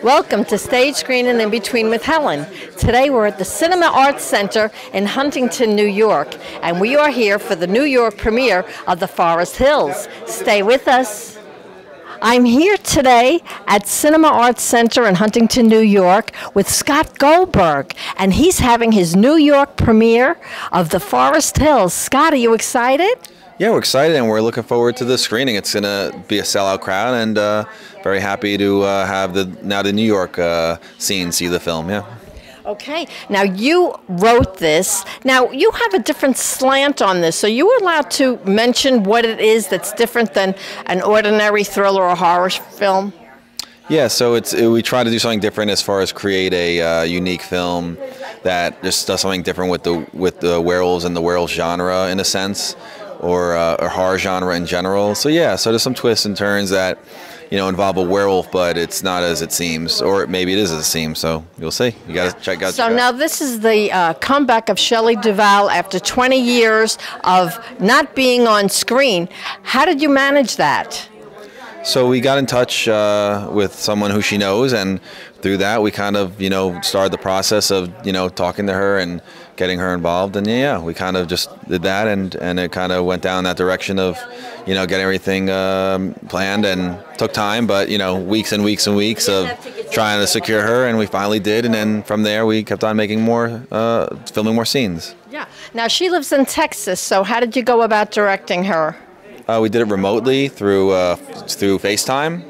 Welcome to Stage, Screen, and In Between with Helen. Today we're at the Cinema Arts Center in Huntington, New York, and we are here for the New York premiere of The Forest Hills. Stay with us. I'm here today at Cinema Arts Center in Huntington, New York with Scott Goldberg, and he's having his New York premiere of The Forest Hills. Scott, are you excited? Yeah, we're excited and we're looking forward to the screening. It's going to be a sellout crowd, and very happy to have the New York scene see the film. Yeah. Okay. Now you wrote this. Now you have a different slant on this, so you were allowed to mention what it is that's different than an ordinary thriller or horror film. Yeah, so we try to do something different as far as create a unique film that just does something different with the werewolves and the werewolf genre in a sense, or horror genre in general. So yeah, so there's some twists and turns that involve a werewolf, but it's not as it seems, or maybe it is as it seems. So you'll see. You got to check out. So now this is the comeback of Shelley Duvall after 20 years of not being on screen. How did you manage that? So we got in touch with someone who she knows, and through that we kind of started the process of talking to her and getting her involved, and yeah, we kind of just did that, and it kind of went down that direction of getting everything planned, and took time, but weeks and weeks and weeks of trying to secure her, and we finally did, and then from there we kept on making more, filming more scenes. Yeah. Now she lives in Texas, so how did you go about directing her? We did it remotely through FaceTime,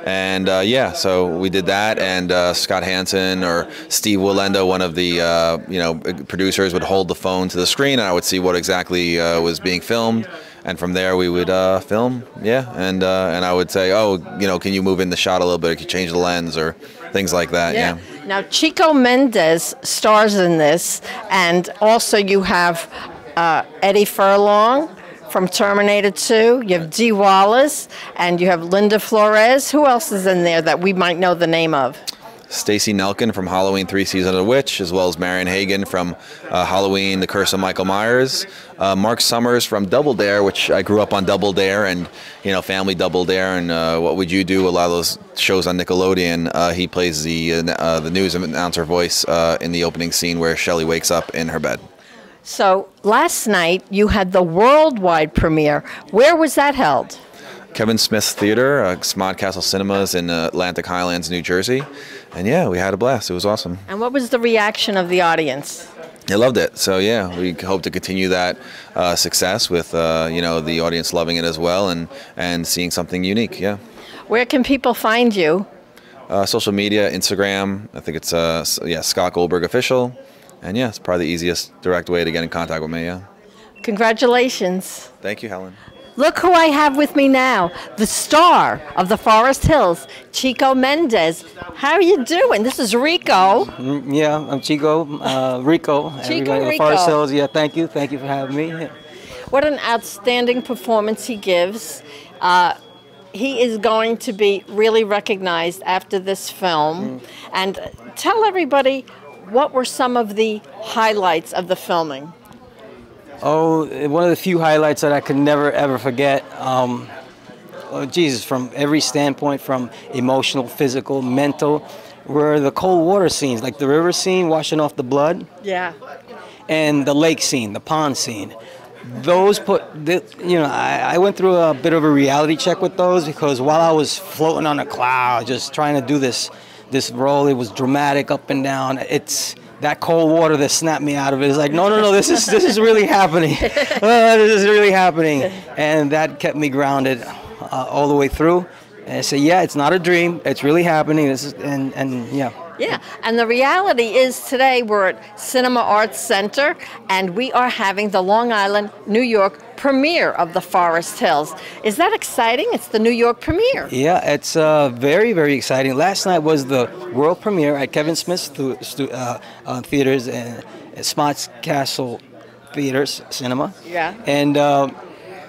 and yeah, so we did that, and Scott Hansen or Steve Willenda, one of the producers, would hold the phone to the screen, and I would see what exactly was being filmed, and from there we would film, yeah, and I would say, oh, can you move in the shot a little bit, can you change the lens, or things like that, yeah. Now Chiko Mendez stars in this, and also you have Eddie Furlong from Terminator 2, you have Dee Wallace, and you have Linda Flores. Who else is in there that we might know the name of? Stacey Nelkin from Halloween 3 Season of the Witch, as well as Marion Hagen from Halloween The Curse of Michael Myers. Mark Summers from Double Dare, which I grew up on Double Dare, and Family Double Dare, and What Would You Do? A lot of those shows on Nickelodeon. He plays the news announcer voice in the opening scene where Shelley wakes up in her bed. So last night you had the worldwide premiere. Where was that held? Kevin Smith's Theater, Smod Castle Cinemas in Atlantic Highlands, New Jersey. And yeah, we had a blast. It was awesome. And what was the reaction of the audience? They loved it. So yeah, we hope to continue that success with the audience loving it as well, and seeing something unique. Yeah. Where can people find you? Social media, Instagram. I think it's Scott Goldberg Official. And yeah, it's probably the easiest direct way to get in contact with me, yeah. Congratulations. Thank you, Helen. Look who I have with me now, the star of The Forest Hills, Chiko Mendez. How are you doing? This is Rico. Yeah, I'm Chiko, Rico. Chico Rico. The Forest Hills, yeah, thank you. Thank you for having me. Yeah. What an outstanding performance he gives. He is going to be really recognized after this film. And tell everybody, what were some of the highlights of the filming? Oh, one of the few highlights that I could never, ever forget. Oh, Jesus, from every standpoint, from emotional, physical, mental, were the cold water scenes, like the river scene, washing off the blood. Yeah. And the lake scene, the pond scene. Those I went through a bit of a reality check with those, because while I was floating on a cloud, just trying to do this role, it was dramatic up and down. It's that cold water that snapped me out of it. It's like, no, this is really happening. This is really happening, and that kept me grounded all the way through. And I said, yeah, it's not a dream. It's really happening. This is and yeah. Yeah, and the reality is today we're at Cinema Arts Center, and we are having the Long Island, New York premiere of The Forest Hills. Is that exciting? It's the New York premiere. Yeah, it's very, very exciting. Last night was the world premiere at Kevin Smith's theaters and Smod Castle Theaters Cinema. Yeah. And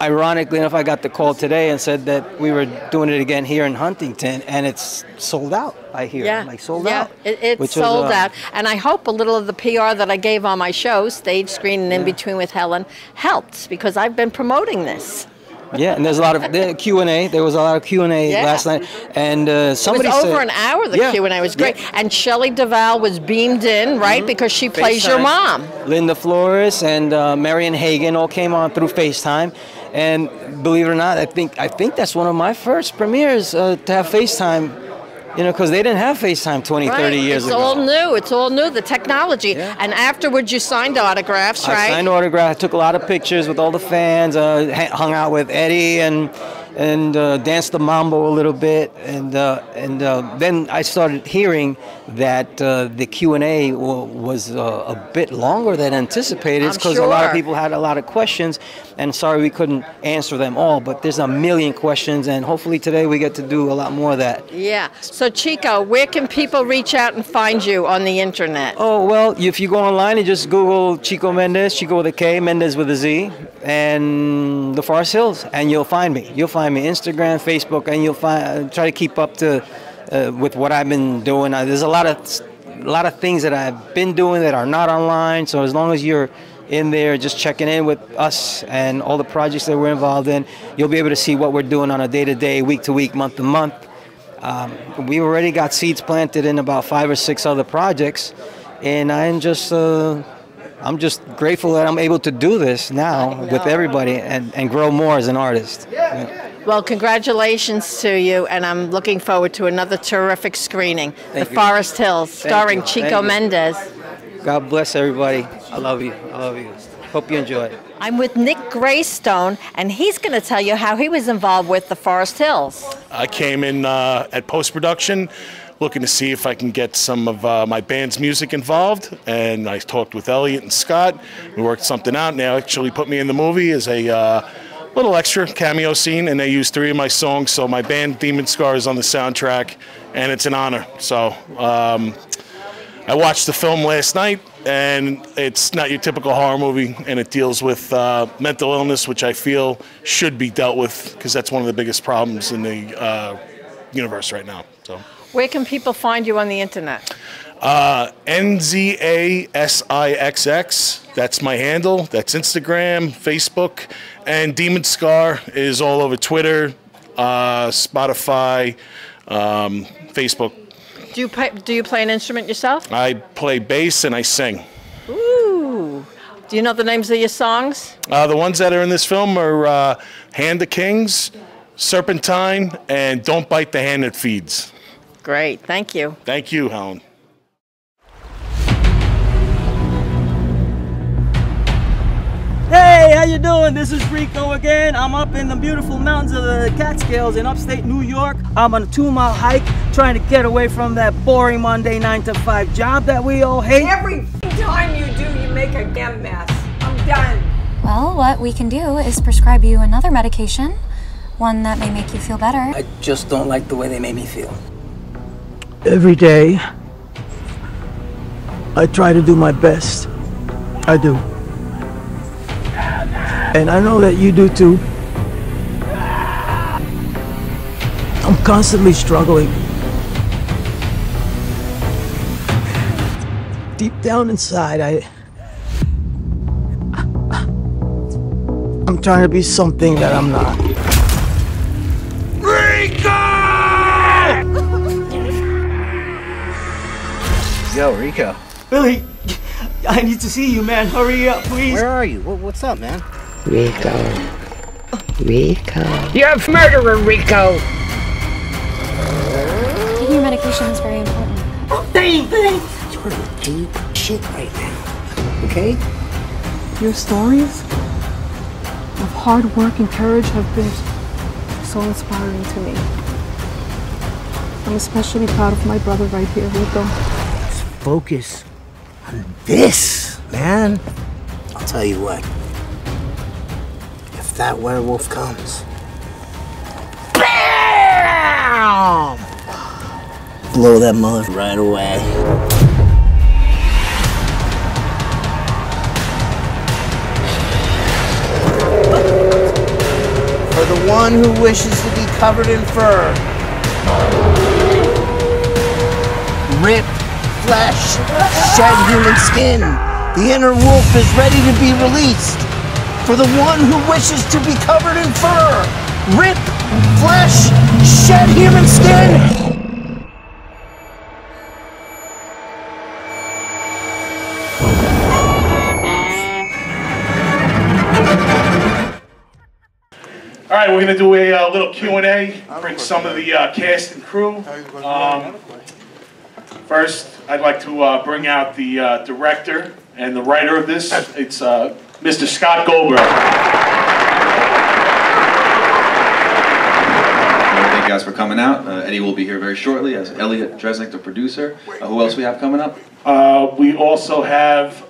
ironically enough, I got the call today and said that we were doing it again here in Huntington, and it's sold out, I hear. Yeah. Like sold out. It's sold out. And I hope a little of the PR that I gave on my show, Stage, Screen, and In Between with Helen, helped, because I've been promoting this. Yeah, and there's a lot of Q&A. There was a lot of Q&A last night, and somebody it was said, over an hour. The Q&A was great, and Shelley Duvall was beamed in, right, because she plays your mom. Linda Flores and Marion Hagen all came on through FaceTime, and believe it or not, I think that's one of my first premieres to have FaceTime. You know, because they didn't have FaceTime 20, 30 years ago. It's all new. It's all new, the technology. Yeah. And afterwards, you signed autographs, right? I signed autographs. I took a lot of pictures with all the fans. Hung out with Eddie and danced the mambo a little bit. And then I started hearing that the Q&A was a bit longer than anticipated. Because a lot of people had a lot of questions. And sorry we couldn't answer them all, but there's a million questions, and hopefully today we get to do a lot more of that. Yeah. So Chiko, where can people reach out and find you on the internet? Oh, well, if you go online and just Google Chiko Mendez, Chiko with a K, Mendez with a Z, and the Forest Hills, and you'll find me. You'll find me Instagram, Facebook, and you'll try to keep up to with what I've been doing. There's a lot of things that I've been doing that are not online, so as long as you're in there just checking in with us and all the projects that we're involved in, you'll be able to see what we're doing on a day-to-day, week-to-week, month-to-month. We've already got seeds planted in about 5 or 6 other projects, and I'm just grateful that I'm able to do this now with everybody and grow more as an artist. Yeah. Well, congratulations to you, and I'm looking forward to another terrific screening. The Forest Hills, starring Chiko Mendez. God bless everybody. I love you. I love you. Hope you enjoy it. I'm with Nick Graystone, and he's going to tell you how he was involved with the Forest Hills. I came in at post-production looking to see if I can get some of my band's music involved, and I talked with Elliot and Scott. We worked something out, and they actually put me in the movie as a little extra cameo scene, and they used 3 of my songs, so my band DemonScar is on the soundtrack, and it's an honor. So I watched the film last night, and it's not your typical horror movie, and it deals with mental illness, which I feel should be dealt with, because that's one of the biggest problems in the universe right now. So, where can people find you on the internet? NZASIXX, that's my handle. That's Instagram, Facebook, and DemonScar is all over Twitter, Spotify, Facebook. Do you play an instrument yourself? I play bass and I sing. Ooh. Do you know the names of your songs? The ones that are in this film are Hand of Kings, Serpentine, and Don't Bite the Hand That Feeds. Great. Thank you. Thank you, Helen. Hey, how you doing? This is Rico again. I'm up in the beautiful mountains of the Catskills in upstate New York. I'm on a 2-mile hike trying to get away from that boring Monday 9-to-5 job that we all hate. Every time you do, you make a damn mess. I'm done. Well, what we can do is prescribe you another medication, one that may make you feel better. I just don't like the way they made me feel. Every day, I try to do my best. I do. And I know that you do too. I'm constantly struggling. Deep down inside, I'm trying to be something that I'm not. Rico! Yo, Rico. Billy, I need to see you, man. Hurry up, please. Where are you? What's up, man? Rico. Rico. You're a murderer, Rico! Taking your medication is very important. Oh, thanks. You're in deep shit right now, okay? Your stories of hard work and courage have been so inspiring to me. I'm especially proud of my brother right here, Rico. Let's focus on this, man. I'll tell you what. If that werewolf comes, BAM! Blow that mother right away. For the one who wishes to be covered in fur, ripped flesh, shed human skin, the inner wolf is ready to be released. For the one who wishes to be covered in fur, rip flesh, shed human skin. All right, we're going to do a little Q&A, bring some of the cast and crew. First, I'd like to bring out the director and the writer of this. It's Mr. Scott Goldberg. Thank you guys for coming out. Eddie will be here very shortly as Elliot Dresnick, the producer. Who else we have coming up? We also have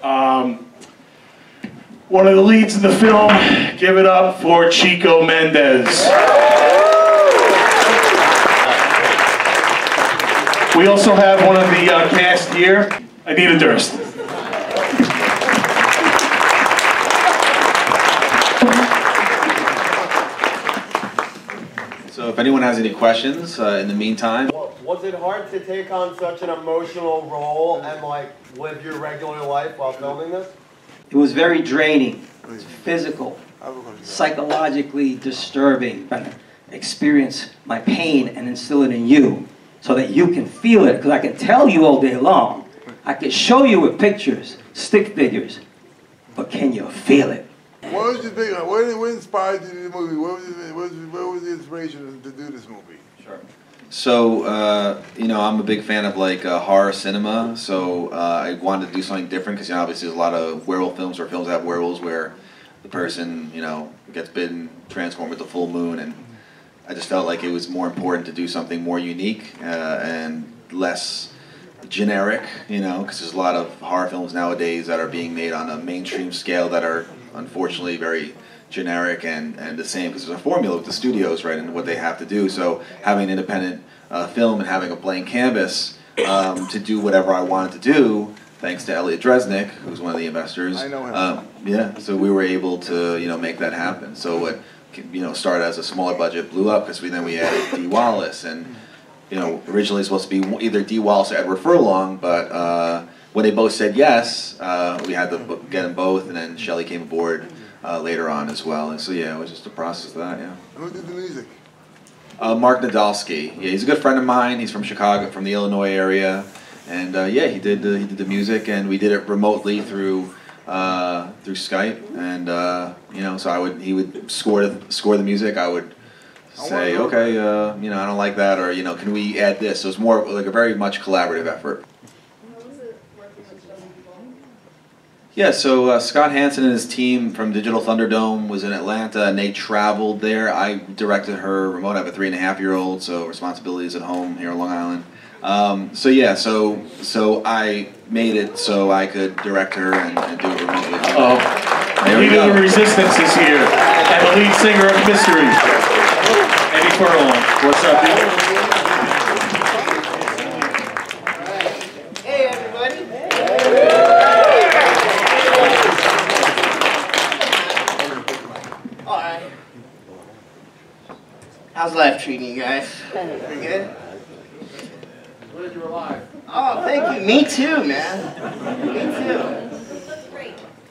one of the leads in the film. Give it up for Chiko Mendez. We also have one of the cast here, Anita Durst. So if anyone has any questions in the meantime. Was it hard to take on such an emotional role and like live your regular life while filming this? It was very draining. It's physical, psychologically disturbing. Trying to experience my pain and instill it in you so that you can feel it, because I can tell you all day long. I can show you with pictures, stick figures, but can you feel it? What was your big one? What inspired you to do the movie? What was the inspiration to do this movie? Sure. So, you know, I'm a big fan of like horror cinema, so I wanted to do something different because, you know, obviously there's a lot of werewolf films or films that have werewolves where the person, you know, gets bitten, transformed with the full moon, and I just felt like it was more important to do something more unique and less generic, you know, because there's a lot of horror films nowadays that are being made on a mainstream scale that are unfortunately very generic and the same, because there's a formula with the studios, right, and what they have to do. So having an independent film and having a blank canvas to do whatever I wanted to do, thanks to Elliot Dresnick, who's one of the investors. I know him. Yeah, so we were able to, you know, make that happen. So what, you know, started as a smaller budget blew up because then we added Dee Wallace, and you know, originally supposed to be either Dee Wallace or Edward Furlong, but when they both said yes, we had to get them both, and then Shelley came aboard later on as well. And so yeah, it was just a process of that. Yeah. Who did the music? Mark Nadolski. Yeah, he's a good friend of mine. He's from Chicago, from the Illinois area, and yeah, he did the music, and we did it remotely through Skype, and you know, so he would score the music. I would say, okay, you know, I don't like that, or you know, can we add this? So it's more like a very much collaborative effort. Yeah, so Scott Hansen and his team from Digital Thunderdome was in Atlanta, and they traveled there. I directed her remote. I have a 3.5-year-old, so responsibilities at home here in Long Island. So yeah, so I made it so I could direct her and do it remotely. Leader of Resistance is here, and the lead singer of Mystery, Eddie Furlong. What's up, dude? Hey, everybody. All right. How's life treating you guys? Pretty good? Glad you're alive. Oh, thank you. Me too, man. Me too.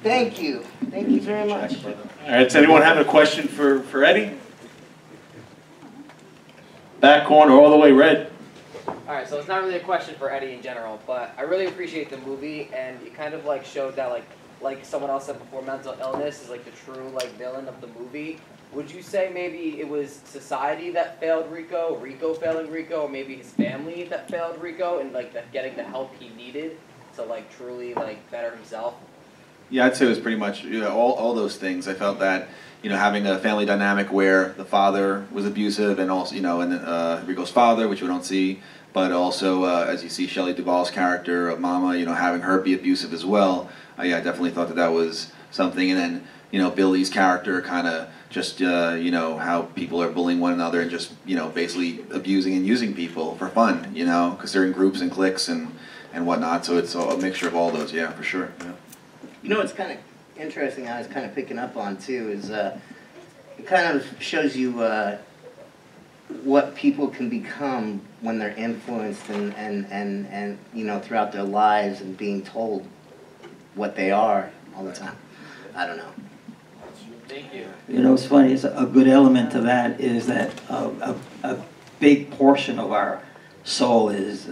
Thank you. Thank you very much. All right, does anyone have a question for Eddie? Back corner, all the way red. Alright, so it's not really a question for Eddie in general, but I really appreciate the movie, and it kind of like showed that like someone else said before, mental illness is like the true like villain of the movie. Would you say maybe it was society that failed Rico, Rico failing Rico, or maybe his family that failed Rico, and like getting the help he needed to like truly like better himself? Yeah, I'd say it was pretty much, you know, all those things. I felt that, you know, having a family dynamic where the father was abusive, and also, you know, and Rico's father, which we don't see, but also as you see Shelley Duvall's character of Mama, you know, having her be abusive as well. Yeah, I definitely thought that was something. And then, you know, Billy's character kind of just, you know, how people are bullying one another and just, you know, basically abusing and using people for fun, you know, because they're in groups and cliques and whatnot. So it's a mixture of all those, yeah, for sure. Yeah. You know what's kind of interesting, I was kind of picking up on too, is it kind of shows you what people can become when they're influenced and you know, throughout their lives and being told what they are all the time. I don't know. Thank you. You know, it's funny, it's a good element to that is that a big portion of our soul is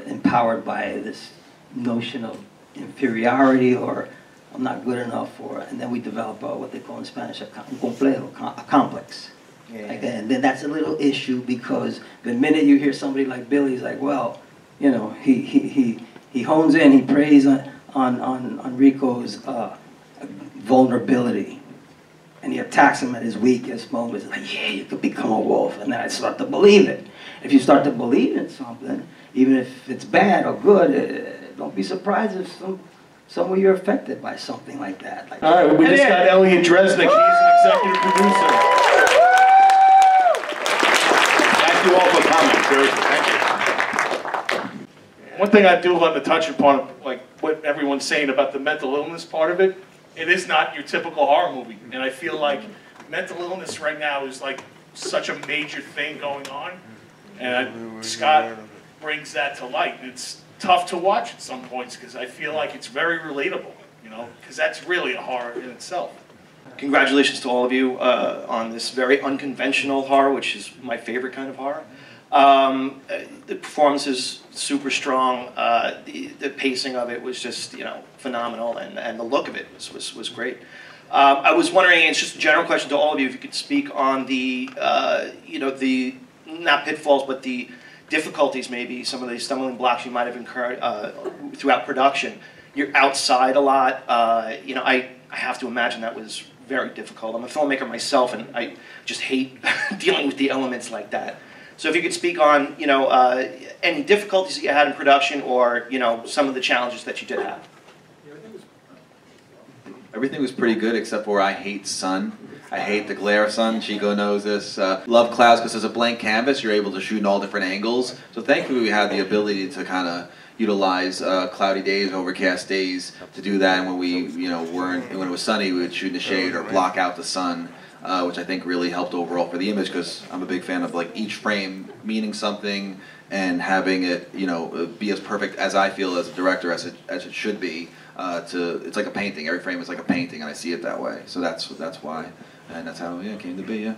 empowered by this notion of inferiority or I'm not good enough, and then we develop what they call in Spanish a complex. Yeah. Like, and then that's a little issue because the minute you hear somebody like Billy, he's like, well, you know, he hones in, he preys on Rico's vulnerability, and he attacks him at his weakest moments. Like, yeah, you could become a wolf, and then I start to believe it. If you start to believe in something, even if it's bad or good, don't be surprised if some of you're affected by something like that. Like, all right, we just got Elliot Dresnick. He's an executive producer. Thank you all for coming. Seriously, thank you. One thing I do want to touch upon, like what everyone's saying about the mental illness part of it, it is not your typical horror movie. And I feel like mental illness right now is like such a major thing going on. And Scott brings that to light. And it's tough to watch at some points because I feel like it's very relatable, you know, because that's really a horror in itself. Congratulations to all of you on this very unconventional horror, which is my favorite kind of horror. The performance is super strong. The pacing of it was just, you know, phenomenal, and the look of it was great. I was wondering, and it's just a general question to all of you, if you could speak on the, you know, the not pitfalls, but the difficulties, maybe some of the stumbling blocks you might have incurred throughout production. You're outside a lot. You know, I have to imagine that was very difficult. I'm a filmmaker myself, and I just hate dealing with the elements like that. So if you could speak on, you know, any difficulties that you had in production, or, you know, some of the challenges that you did have. Everything was pretty good except for I hate sun. I hate the glare of sun. Chiko knows this. Love clouds because there's a blank canvas. You're able to shoot in all different angles. So thankfully we had the ability to kind of utilize cloudy days, overcast days to do that. And when we, you know, when it was sunny, we would shoot in the shade or block out the sun, which I think really helped overall for the image because I'm a big fan of like each frame meaning something and having it, you know, be as perfect as I feel as a director as it should be. It's like a painting. Every frame is like a painting, and I see it that way. So that's why, and that's how it came to be. Yeah.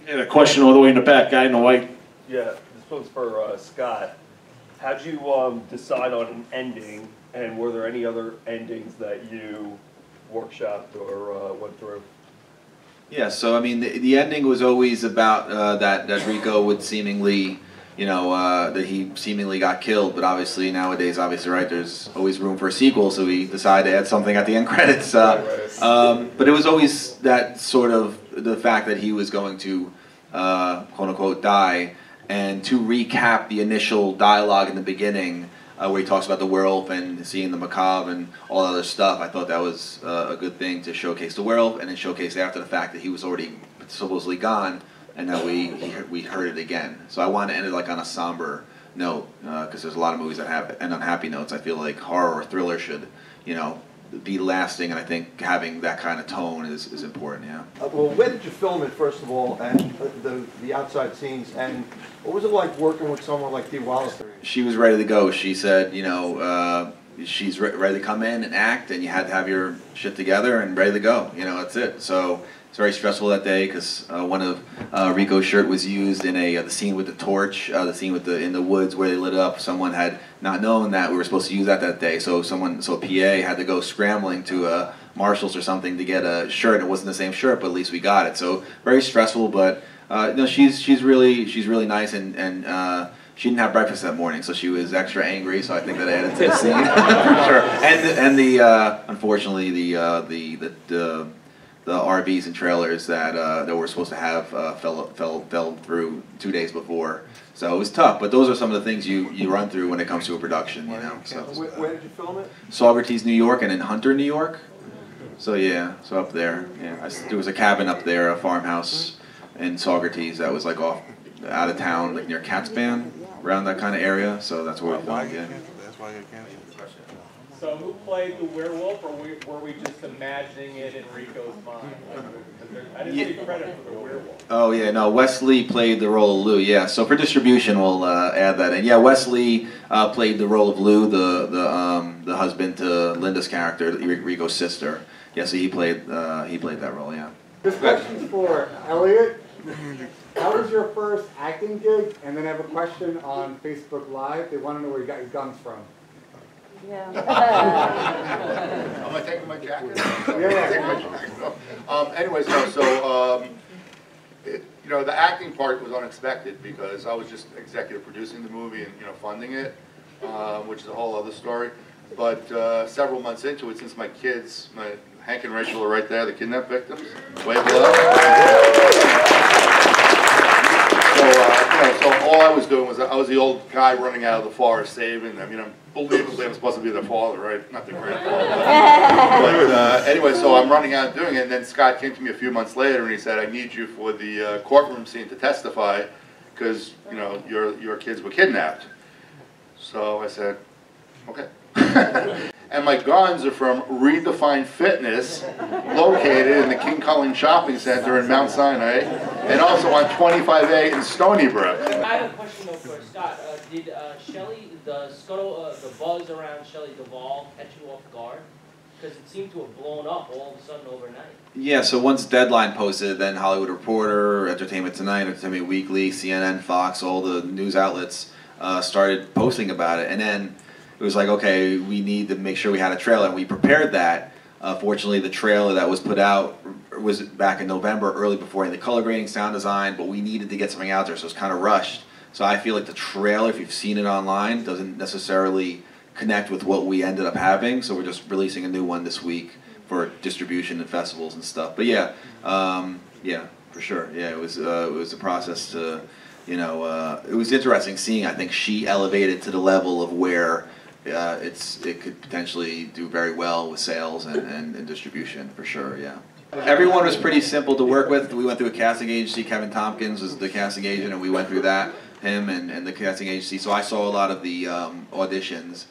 Yeah, a question all the way in the back, guy in the white. Yeah, this one's for Scott. How'd you decide on an ending, and were there any other endings that you workshopped or went through? Yeah. So I mean, the ending was always about that Rico would seemingly. You know, that he seemingly got killed, but obviously nowadays, right, there's always room for a sequel, so we decided to add something at the end credits. But it was always that sort of, the fact that he was going to, quote-unquote, die, and to recap the initial dialogue in the beginning, where he talks about the werewolf and seeing the macabre and all that other stuff, I thought that was a good thing to showcase the werewolf, and then showcase after the fact that he was already supposedly gone, and that we heard it again. So I wanted to end it like on a somber note, because there's a lot of movies that end on happy notes. I feel like horror or thriller should, you know, be lasting, and I think having that kind of tone is important. Yeah. Well, where did you film it, first of all, and the outside scenes, and what was it like working with someone like Dee Wallace? She was ready to go. She said, you know, she's ready to come in and act, and you had to have your shit together and ready to go. You know, that's it. So. It's very stressful that day because one of Rico's shirt was used in the scene with the torch, the scene with in the woods where they lit up. Someone had not known that we were supposed to use that day, so a PA had to go scrambling to Marshalls or something to get a shirt. It wasn't the same shirt, but at least we got it. So very stressful, but no, she's really nice, and she didn't have breakfast that morning, so she was extra angry. So I think that added to the scene for sure. And unfortunately the RVs and trailers that we're supposed to have fell through 2 days before, so it was tough. But those are some of the things you run through when it comes to a production, you know. So where did you film it? Saugerties, New York, and in Hunter, New York. So yeah, so up there. Yeah, there was a cabin up there, a farmhouse in Saugerties that was like off out of town, like near Catspan, around that kind of area. So that's where we filmed. Yeah. That's why I got canceled. So who played the werewolf, or were we just imagining it in Rico's mind? I didn't see credit for the werewolf. Oh yeah, no, Wesley played the role of Lou, yeah. So for distribution, we'll add that in. Yeah, Wesley played the role of Lou, the husband to Linda's character, Rico's sister. yeah, so he played that role. Yeah. This question's for Elliot. How was your first acting gig? And then I have a question on Facebook Live. They want to know where you got your guns from. Yeah. Am I taking my jacket? Yeah. Anyways, no, you know, the acting part was unexpected because I was just executive producing the movie and, you know, funding it, which is a whole other story. But several months into it, since my kids, Hank and Rachel are right there, the kidnap victims, way below. So all I was doing was I was the old guy running out of the forest saving them. You know, believably I'm supposed to be their father, right? Not the grandfather. But anyway, so I'm running out doing it, and then Scott came to me a few months later and he said, "I need you for the courtroom scene to testify because you know your kids were kidnapped." So I said, "Okay." And my guns are from Redefined Fitness, located in the King Cullen Shopping Center in Mount Sinai, and also on 25A in Stony Brook. I have a question though for Scott. Did Shelley, the buzz around Shelley Duvall catch you off guard? Because it seemed to have blown up all of a sudden overnight. Yeah, so once Deadline posted, then Hollywood Reporter, Entertainment Tonight, Entertainment Weekly, CNN, Fox, all the news outlets started posting about it, and then it was like, okay, we need to make sure we had a trailer, and we prepared that. Fortunately, the trailer that was put out was back in November, early before the color grading, sound design, but we needed to get something out there, so it's kind of rushed. So I feel like the trailer, if you've seen it online, doesn't necessarily connect with what we ended up having, so we're just releasing a new one this week for distribution and festivals and stuff. But yeah, yeah, for sure. Yeah, it was a process to, you know, it was interesting seeing, I think she elevated to the level of where it could potentially do very well with sales and distribution, for sure, yeah. Everyone was pretty simple to work with. We went through a casting agency. Kevin Tompkins was the casting agent, and we went through that, him and the casting agency. So I saw a lot of the auditions.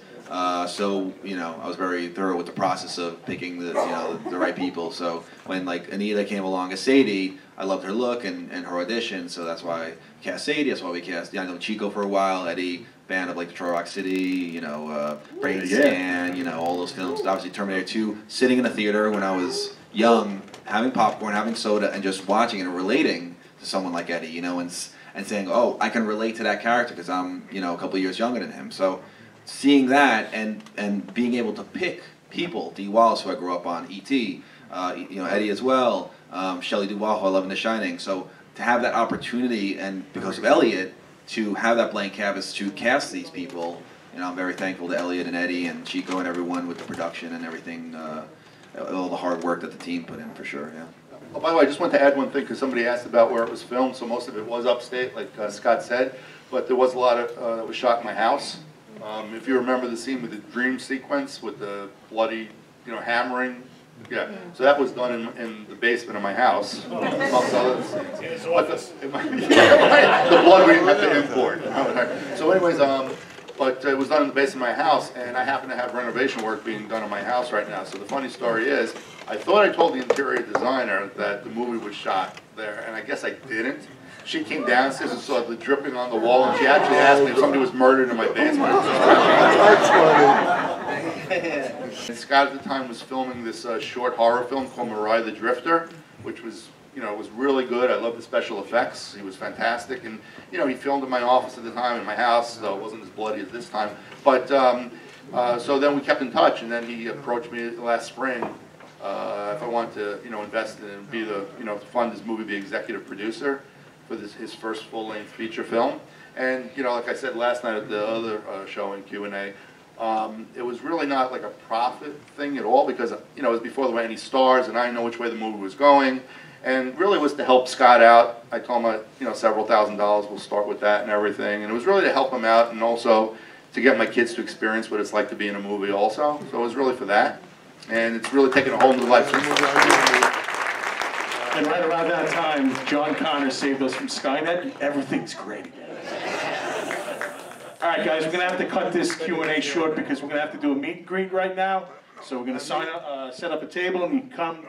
So, you know, I was very thorough with the process of picking the right people. So when, like, Anita came along as Sadie, I loved her look and her audition, so that's why I cast Sadie. That's why we cast, I know Chiko for a while, Eddie, fan of like Detroit Rock City, you know, Brain Scan, you know, all those films. Obviously Terminator 2, sitting in a theater when I was young, having popcorn, having soda, and just watching and relating to someone like Eddie, you know, and saying, oh, I can relate to that character because I'm, you know, a couple of years younger than him. So seeing that and being able to pick people, Dee Wallace, who I grew up on, E.T., you know, Eddie as well, Shelley Duvall, who I love in The Shining. So to have that opportunity, and because of Elliot, to have that blank canvas to cast these people, you know, I'm very thankful to Elliot and Eddie and Chiko and everyone with the production and everything, all the hard work that the team put in, for sure, yeah. Oh, by the way, I just wanted to add one thing because somebody asked about where it was filmed. So most of it was upstate, like Scott said, but there was a lot of that was shot in my house. If you remember the scene with the dream sequence with the bloody, you know, hammering. Yeah, so that was done in the basement of my house, amongst other scenes. The blood we didn't have to import. So anyways, but it was done in the basement of my house, and I happen to have renovation work being done in my house right now. So the funny story is, I thought I told the interior designer that the movie was shot there, and I guess I didn't. She came downstairs and saw the dripping on the wall, and she actually asked me if somebody was murdered in my basement. That's funny. Scott at the time was filming this short horror film called Mariah the Drifter, which was, you know, was really good. I loved the special effects. He was fantastic, and you know, he filmed in my office at the time in my house, so it wasn't as bloody as this time. But so then we kept in touch, and then he approached me last spring if I wanted to, you know, invest in and be the, you know, fund his movie, be executive producer for his first full-length feature film. And you know, like I said last night at the other show in Q&A, it was really not like a profit thing at all because, you know, it was before there were any stars and I didn't know which way the movie was going. And really was to help Scott out. I told him, you know, several $1,000s, we'll start with that and everything. And it was really to help him out and also to get my kids to experience what it's like to be in a movie also. So it was really for that. And it's really taken a whole new life. And right around that time, John Connor saved us from Skynet, and everything's great again. All right, guys, we're going to have to cut this Q&A short because we're going to have to do a meet and greet right now. So we're going to set up a table, and you can come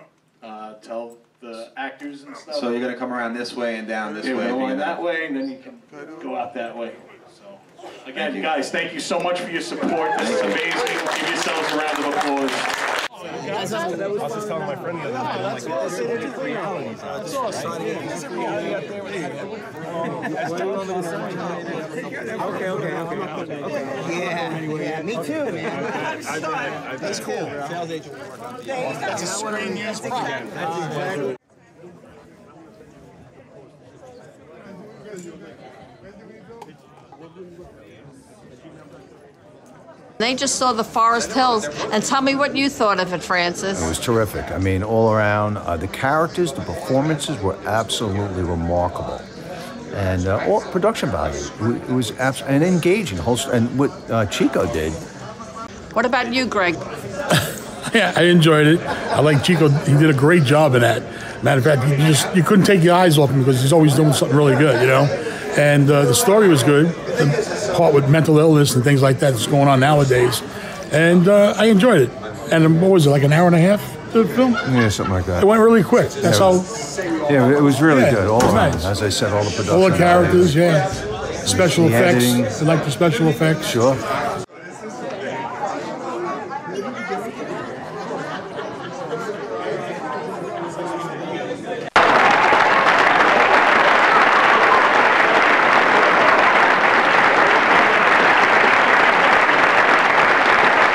tell the actors and stuff. So you're going to come around this way and down this way. We're going that way, and then you can go out that way. So, again, guys, thank you so much for your support. This is amazing. Give yourselves a round of applause. I was just telling my friend the other day, like, realities. That's awesome. Okay. Yeah, me too, man. That's cool. Sales agent will work on it. That's a screen use program. That's They just saw the Forest Hills, and tell me what you thought of it, Francis. It was terrific. I mean, all around, the characters, the performances were absolutely remarkable. And all production value, it was absolutely engaging. And what Chiko did. What about you, Greg? Yeah, I enjoyed it. I like Chiko. He did a great job in that. Matter of fact, you couldn't take your eyes off him because he's always doing something really good, you know? And the story was good. The part with mental illness and things like that that's going on nowadays. And I enjoyed it. And what was it, like an hour and a half, the film? Yeah, something like that. It went really quick. That's how... Yeah, it was really good all around. Nice. As I said, all the production. All the characters, yeah. Special effects. Editing. I like the special effects. Sure.